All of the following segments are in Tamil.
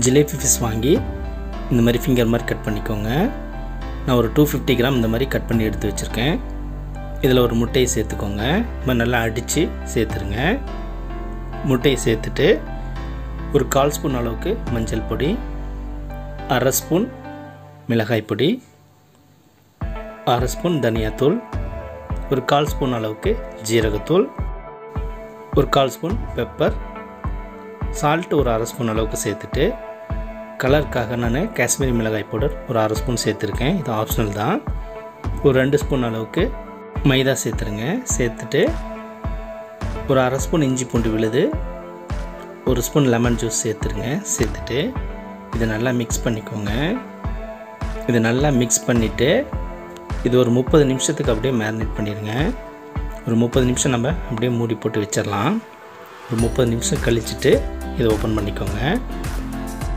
ஜிலேபி ஃபிஷ் வாங்கி இந்த மாதிரி ஃபிங்கர் மாதிரி கட் பண்ணிக்கோங்க. நான் ஒரு 250 கிராம் இந்த மாதிரி கட் பண்ணி எடுத்து வச்சுருக்கேன். இதில் ஒரு முட்டையை சேர்த்துக்கோங்க. இது நல்லா அடித்து சேர்த்துருங்க. முட்டையை சேர்த்துட்டு ஒரு 1/4 ஸ்பூன் அளவுக்கு மஞ்சள் பொடி, 1/2 ஸ்பூன் மிளகாய் பொடி, 1/2 ஸ்பூன் தனியாத்தூள், ஒரு 1/4 ஸ்பூன் அளவுக்கு ஜீரகத்தூள், ஒரு 1/4 ஸ்பூன் பெப்பர், சால்ட்டு ஒரு 1/2 ஸ்பூன் அளவுக்கு சேர்த்துட்டு கலருக்காக நான் காஷ்மீரி மிளகாய் பவுடர் ஒரு 1/2 ஸ்பூன் சேர்த்துருக்கேன். இது ஆப்ஷனல் தான். ஒரு 2 ஸ்பூன் அளவுக்கு மைதா சேர்த்துருங்க. சேர்த்துட்டு ஒரு 1/2 ஸ்பூன் இஞ்சி பூண்டு விழுது, 1 ஸ்பூன் லெமன் ஜூஸ் சேர்த்துருங்க. சேர்த்துட்டு இதை நல்லா மிக்ஸ் பண்ணிக்கோங்க. இதை நல்லா மிக்ஸ் பண்ணிவிட்டு இது ஒரு 30 நிமிஷத்துக்கு அப்படியே மேரினேட் பண்ணிடுங்க. ஒரு 30 நிமிஷம் நம்ம அப்படியே மூடி போட்டு வச்சிடலாம். ஒரு 30 நிமிஷம் கழிச்சிட்டு இதை ஓப்பன் பண்ணிக்கோங்க.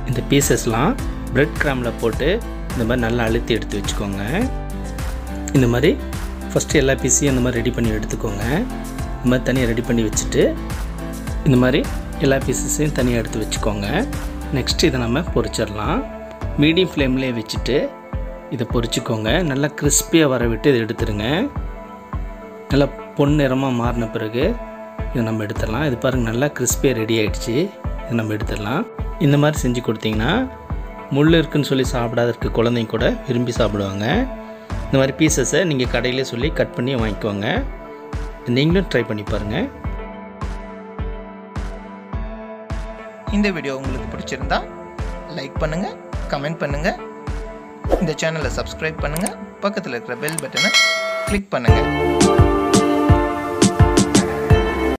இந்த பீசஸ்லாம் பிரெட் கிராமில் போட்டு இந்த மாதிரி நல்லா அழுத்தி எடுத்து வச்சுக்கோங்க. இந்த மாதிரி ஃபஸ்ட்டு எல்லா பீஸையும் இந்த மாதிரி ரெடி பண்ணி எடுத்துக்கோங்க. இந்த மாதிரி தனியாக ரெடி பண்ணி வச்சுட்டு இந்த மாதிரி எல்லா பீசஸையும் தனியாக எடுத்து வச்சுக்கோங்க. நெக்ஸ்ட்டு இதை நம்ம பொரிச்சிடலாம். மீடியம் ஃப்ளேம்லேயே வச்சுட்டு இதை பொரிச்சிக்கோங்க. நல்லா கிறிஸ்பியாக வர விட்டு இதை எடுத்துருங்க. நல்லா பொன்னிறமாக மாறின பிறகு இதை நம்ம எடுத்துடலாம். இது பாருங்கள், நல்லா கிறிஸ்பியாக ரெடி ஆகிடுச்சு. இதை நம்ம எடுத்துடலாம். இந்த மாதிரி செஞ்சு கொடுத்தீங்கன்னா முள் இருக்குன்னு சொல்லி சாப்பிடாத இருக்க குழந்தைங்க கூட விரும்பி சாப்பிடுவாங்க. இந்த மாதிரி பீசஸை நீங்கள் கடையிலே சொல்லி கட் பண்ணி வாங்கிக்கோங்க. நீங்களும் ட்ரை பண்ணி பாருங்கள். இந்த வீடியோ உங்களுக்கு பிடிச்சிருந்தா லைக் பண்ணுங்கள், கமெண்ட் பண்ணுங்கள், இந்த சேனலை சப்ஸ்கிரைப் பண்ணுங்கள், பக்கத்தில் இருக்கிற பெல் பட்டனை கிளிக் பண்ணுங்கள்.